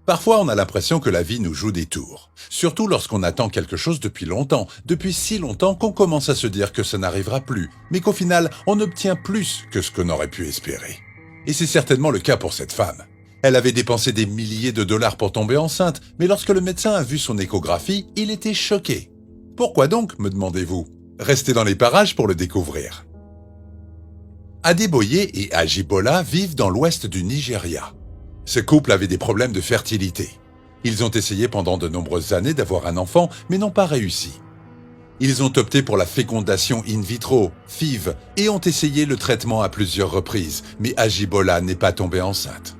Parfois, on a l'impression que la vie nous joue des tours. Surtout lorsqu'on attend quelque chose depuis longtemps, depuis si longtemps qu'on commence à se dire que ça n'arrivera plus, mais qu'au final, on obtient plus que ce qu'on aurait pu espérer. Et c'est certainement le cas pour cette femme. Elle avait dépensé des milliers de dollars pour tomber enceinte, mais lorsque le médecin a vu son échographie, il était choqué. Pourquoi donc, me demandez-vous? Restez dans les parages pour le découvrir. Adeboye et Ajibola vivent dans l'ouest du Nigeria. Ce couple avait des problèmes de fertilité. Ils ont essayé pendant de nombreuses années d'avoir un enfant, mais n'ont pas réussi. Ils ont opté pour la fécondation in vitro, FIV, et ont essayé le traitement à plusieurs reprises, mais Ajibola n'est pas tombée enceinte.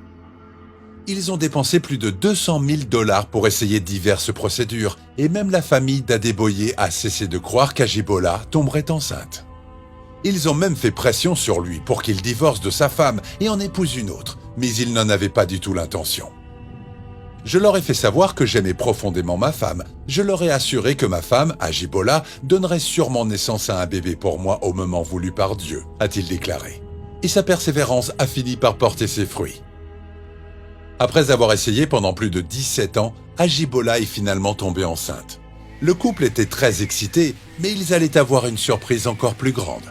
Ils ont dépensé plus de 200 000 dollars pour essayer diverses procédures, et même la famille d'Adeboye a cessé de croire qu'Ajibola tomberait enceinte. Ils ont même fait pression sur lui pour qu'il divorce de sa femme et en épouse une autre, mais il n'en avait pas du tout l'intention. Je leur ai fait savoir que j'aimais profondément ma femme. Je leur ai assuré que ma femme, Ajibola, donnerait sûrement naissance à un bébé pour moi au moment voulu par Dieu, a-t-il déclaré. Et sa persévérance a fini par porter ses fruits. Après avoir essayé pendant plus de 17 ans, Ajibola est finalement tombée enceinte. Le couple était très excité, mais ils allaient avoir une surprise encore plus grande.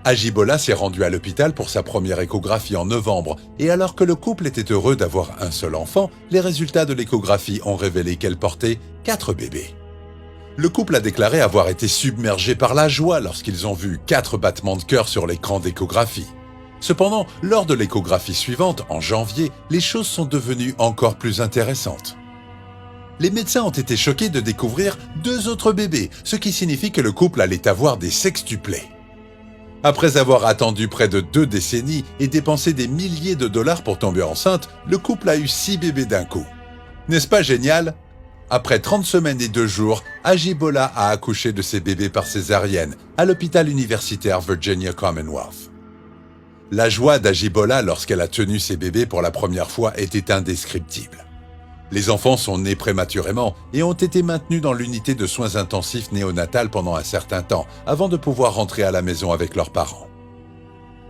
Ajibola s'est rendu à l'hôpital pour sa première échographie en novembre, et alors que le couple était heureux d'avoir un seul enfant, les résultats de l'échographie ont révélé qu'elle portait 4 bébés. Le couple a déclaré avoir été submergé par la joie lorsqu'ils ont vu 4 battements de cœur sur l'écran d'échographie. Cependant, lors de l'échographie suivante, en janvier, les choses sont devenues encore plus intéressantes. Les médecins ont été choqués de découvrir 2 autres bébés, ce qui signifie que le couple allait avoir des sextuplés. Après avoir attendu près de 2 décennies et dépensé des milliers de dollars pour tomber enceinte, le couple a eu 6 bébés d'un coup. N'est-ce pas génial? Après 30 semaines et 2 jours, Ajibola a accouché de ses bébés par césarienne à l'hôpital universitaire Virginia Commonwealth. La joie d'Ajibola lorsqu'elle a tenu ses bébés pour la première fois était indescriptible. Les enfants sont nés prématurément et ont été maintenus dans l'unité de soins intensifs néonatale pendant un certain temps avant de pouvoir rentrer à la maison avec leurs parents.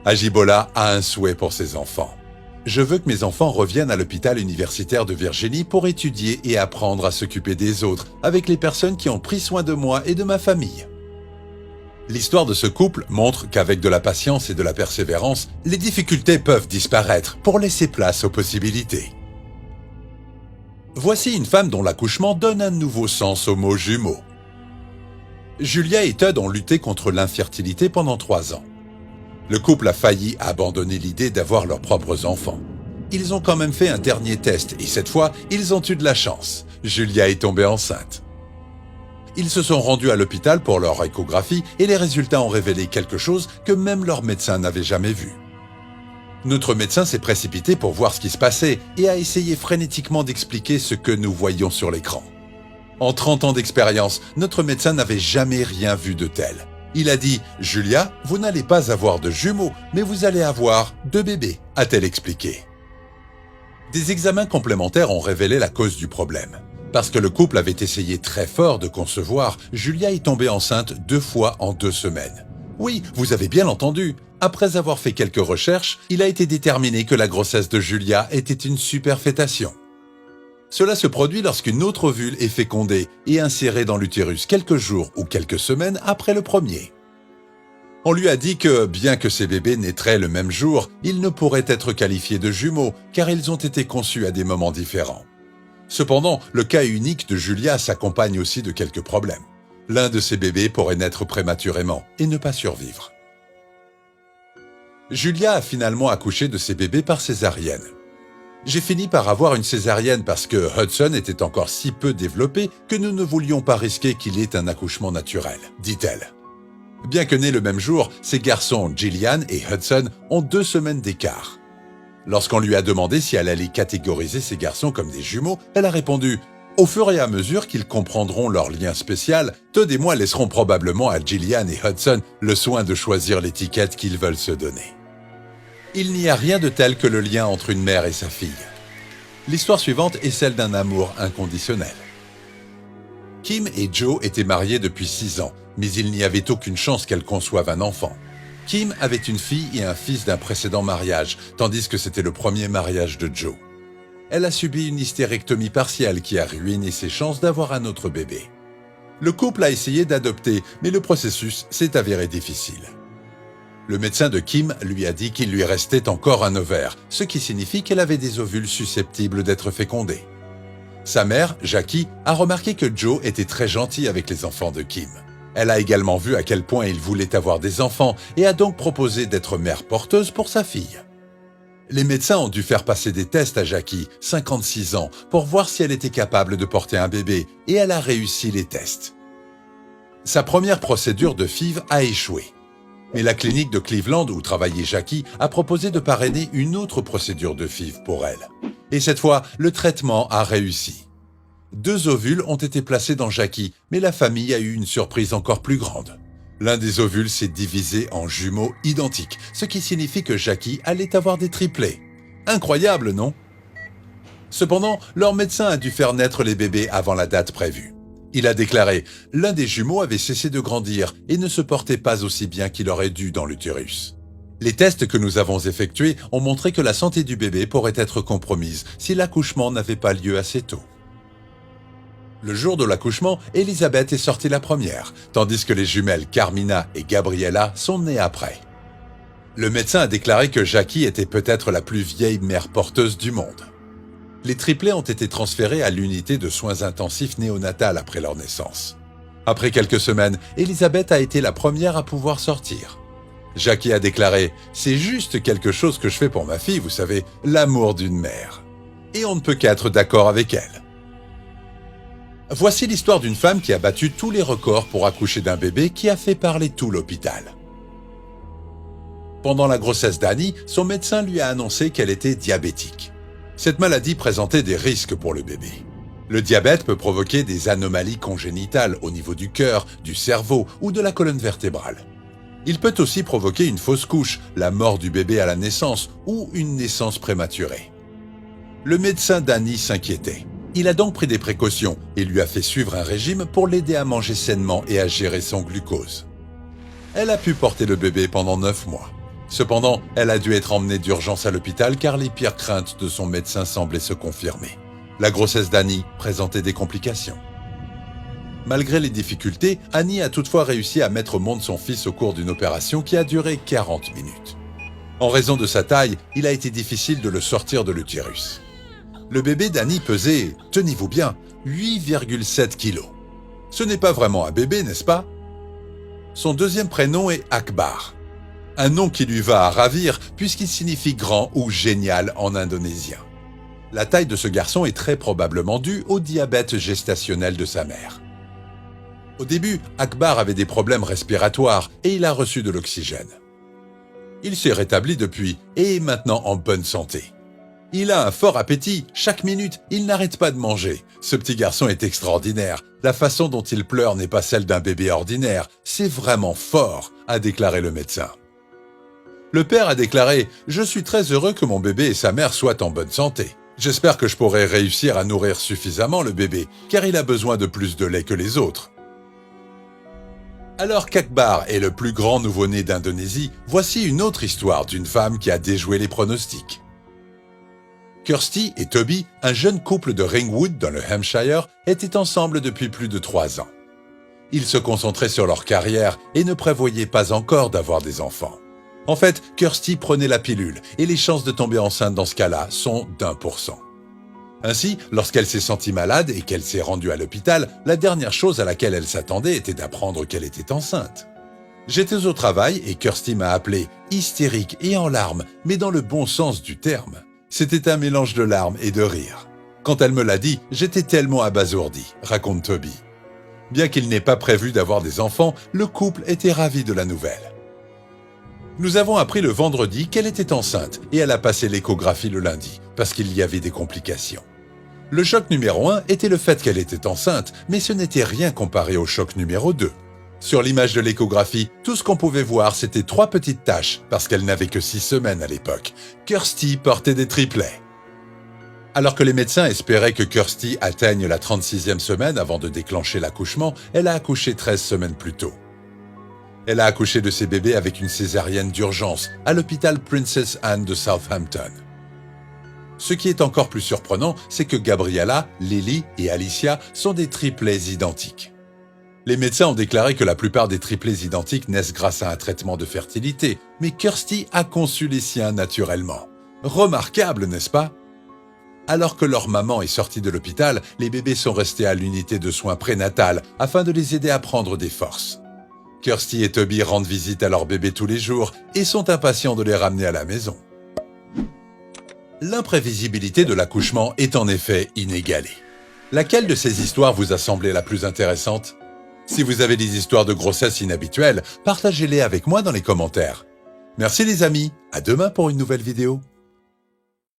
Ajibola a un souhait pour ses enfants. « Je veux que mes enfants reviennent à l'hôpital universitaire de Virginie pour étudier et apprendre à s'occuper des autres avec les personnes qui ont pris soin de moi et de ma famille. » L'histoire de ce couple montre qu'avec de la patience et de la persévérance, les difficultés peuvent disparaître pour laisser place aux possibilités. Voici une femme dont l'accouchement donne un nouveau sens au mot jumeau. Julia et Todd ont lutté contre l'infertilité pendant 3 ans. Le couple a failli abandonner l'idée d'avoir leurs propres enfants. Ils ont quand même fait un dernier test et cette fois, ils ont eu de la chance. Julia est tombée enceinte. Ils se sont rendus à l'hôpital pour leur échographie et les résultats ont révélé quelque chose que même leur médecin n'avait jamais vu. Notre médecin s'est précipité pour voir ce qui se passait et a essayé frénétiquement d'expliquer ce que nous voyions sur l'écran. En 30 ans d'expérience, notre médecin n'avait jamais rien vu de tel. Il a dit « Julia, vous n'allez pas avoir de jumeaux, mais vous allez avoir 2 bébés », a-t-elle expliqué. Des examens complémentaires ont révélé la cause du problème. Parce que le couple avait essayé très fort de concevoir, Julia est tombée enceinte 2 fois en 2 semaines. Oui, vous avez bien entendu. Après avoir fait quelques recherches, il a été déterminé que la grossesse de Julia était une superfétation. Cela se produit lorsqu'une autre ovule est fécondée et insérée dans l'utérus quelques jours ou quelques semaines après le premier. On lui a dit que, bien que ces bébés naîtraient le même jour, ils ne pourraient être qualifiés de jumeaux car ils ont été conçus à des moments différents. Cependant, le cas unique de Julia s'accompagne aussi de quelques problèmes. L'un de ces bébés pourrait naître prématurément et ne pas survivre. Julia a finalement accouché de ses bébés par césarienne. J'ai fini par avoir une césarienne parce que Hudson était encore si peu développé que nous ne voulions pas risquer qu'il ait un accouchement naturel, dit-elle. Bien que nés le même jour, ces garçons, Gillian et Hudson, ont 2 semaines d'écart. Lorsqu'on lui a demandé si elle allait catégoriser ces garçons comme des jumeaux, elle a répondu « Au fur et à mesure qu'ils comprendront leur lien spécial, Todd et moi laisserons probablement à Gillian et Hudson le soin de choisir l'étiquette qu'ils veulent se donner. » Il n'y a rien de tel que le lien entre une mère et sa fille. L'histoire suivante est celle d'un amour inconditionnel. Kim et Joe étaient mariés depuis 6 ans, mais il n'y avait aucune chance qu'elles conçoivent un enfant. Kim avait une fille et un fils d'un précédent mariage, tandis que c'était le premier mariage de Joe. Elle a subi une hystérectomie partielle qui a ruiné ses chances d'avoir un autre bébé. Le couple a essayé d'adopter, mais le processus s'est avéré difficile. Le médecin de Kim lui a dit qu'il lui restait encore un ovaire, ce qui signifie qu'elle avait des ovules susceptibles d'être fécondés. Sa mère, Jackie, a remarqué que Joe était très gentil avec les enfants de Kim. Elle a également vu à quel point il voulait avoir des enfants et a donc proposé d'être mère porteuse pour sa fille. Les médecins ont dû faire passer des tests à Jackie, 56 ans, pour voir si elle était capable de porter un bébé, et elle a réussi les tests. Sa première procédure de FIV a échoué. Mais la clinique de Cleveland où travaillait Jackie a proposé de parrainer une autre procédure de FIV pour elle. Et cette fois, le traitement a réussi. 2 ovules ont été placés dans Jackie, mais la famille a eu une surprise encore plus grande. L'un des ovules s'est divisé en jumeaux identiques, ce qui signifie que Jackie allait avoir des triplés. Incroyable, non? Cependant, leur médecin a dû faire naître les bébés avant la date prévue. Il a déclaré « L'un des jumeaux avait cessé de grandir et ne se portait pas aussi bien qu'il aurait dû dans l'utérus. Les tests que nous avons effectués ont montré que la santé du bébé pourrait être compromise si l'accouchement n'avait pas lieu assez tôt. » Le jour de l'accouchement, Elizabeth est sortie la première, tandis que les jumelles Carmina et Gabriella sont nées après. Le médecin a déclaré que Jackie était peut-être la plus vieille mère porteuse du monde. Les triplés ont été transférés à l'unité de soins intensifs néonatales après leur naissance. Après quelques semaines, Elizabeth a été la première à pouvoir sortir. Jackie a déclaré « C'est juste quelque chose que je fais pour ma fille, vous savez, l'amour d'une mère. » Et on ne peut qu'être d'accord avec elle. Voici l'histoire d'une femme qui a battu tous les records pour accoucher d'un bébé qui a fait parler tout l'hôpital. Pendant la grossesse d'Annie, son médecin lui a annoncé qu'elle était diabétique. Cette maladie présentait des risques pour le bébé. Le diabète peut provoquer des anomalies congénitales au niveau du cœur, du cerveau ou de la colonne vertébrale. Il peut aussi provoquer une fausse couche, la mort du bébé à la naissance ou une naissance prématurée. Le médecin d'Annie s'inquiétait. Il a donc pris des précautions et lui a fait suivre un régime pour l'aider à manger sainement et à gérer son glucose. Elle a pu porter le bébé pendant 9 mois. Cependant, elle a dû être emmenée d'urgence à l'hôpital car les pires craintes de son médecin semblaient se confirmer. La grossesse d'Annie présentait des complications. Malgré les difficultés, Annie a toutefois réussi à mettre au monde son fils au cours d'une opération qui a duré 40 minutes. En raison de sa taille, il a été difficile de le sortir de l'utérus. Le bébé d'Annie pesait, tenez-vous bien, 8,7 kilos. Ce n'est pas vraiment un bébé, n'est-ce pas? Son deuxième prénom est Akbar, un nom qui lui va à ravir puisqu'il signifie grand ou génial en indonésien. La taille de ce garçon est très probablement due au diabète gestationnel de sa mère. Au début, Akbar avait des problèmes respiratoires et il a reçu de l'oxygène. Il s'est rétabli depuis et est maintenant en bonne santé. Il a un fort appétit, chaque minute, il n'arrête pas de manger. Ce petit garçon est extraordinaire. La façon dont il pleure n'est pas celle d'un bébé ordinaire. C'est vraiment fort, a déclaré le médecin. Le père a déclaré « Je suis très heureux que mon bébé et sa mère soient en bonne santé. J'espère que je pourrai réussir à nourrir suffisamment le bébé, car il a besoin de plus de lait que les autres. » Alors qu'Akbar est le plus grand nouveau-né d'Indonésie, voici une autre histoire d'une femme qui a déjoué les pronostics. Kirsty et Toby, un jeune couple de Ringwood dans le Hampshire, étaient ensemble depuis plus de 3 ans. Ils se concentraient sur leur carrière et ne prévoyaient pas encore d'avoir des enfants. En fait, Kirsty prenait la pilule et les chances de tomber enceinte dans ce cas-là sont d'1%. Ainsi, lorsqu'elle s'est sentie malade et qu'elle s'est rendue à l'hôpital, la dernière chose à laquelle elle s'attendait était d'apprendre qu'elle était enceinte. J'étais au travail et Kirsty m'a appelé, hystérique et en larmes, mais dans le bon sens du terme. C'était un mélange de larmes et de rire. Quand elle me l'a dit, j'étais tellement abasourdi, raconte Toby. Bien qu'il n'ait pas prévu d'avoir des enfants, le couple était ravi de la nouvelle. Nous avons appris le vendredi qu'elle était enceinte et elle a passé l'échographie le lundi, parce qu'il y avait des complications. Le choc numéro 1 était le fait qu'elle était enceinte, mais ce n'était rien comparé au choc numéro 2. Sur l'image de l'échographie, tout ce qu'on pouvait voir, c'était 3 petites taches, parce qu'elle n'avait que 6 semaines à l'époque. Kirsty portait des triplets. Alors que les médecins espéraient que Kirsty atteigne la 36e semaine avant de déclencher l'accouchement, elle a accouché 13 semaines plus tôt. Elle a accouché de ses bébés avec une césarienne d'urgence à l'hôpital Princess Anne de Southampton. Ce qui est encore plus surprenant, c'est que Gabriella, Lily et Alicia sont des triplés identiques. Les médecins ont déclaré que la plupart des triplés identiques naissent grâce à un traitement de fertilité, mais Kirsty a conçu les siens naturellement. Remarquable, n'est-ce pas? Alors que leur maman est sortie de l'hôpital, les bébés sont restés à l'unité de soins prénatales afin de les aider à prendre des forces. Kirsty et Toby rendent visite à leurs bébés tous les jours et sont impatients de les ramener à la maison. L'imprévisibilité de l'accouchement est en effet inégalée. Laquelle de ces histoires vous a semblé la plus intéressante? Si vous avez des histoires de grossesse inhabituelles, partagez-les avec moi dans les commentaires. Merci les amis, à demain pour une nouvelle vidéo.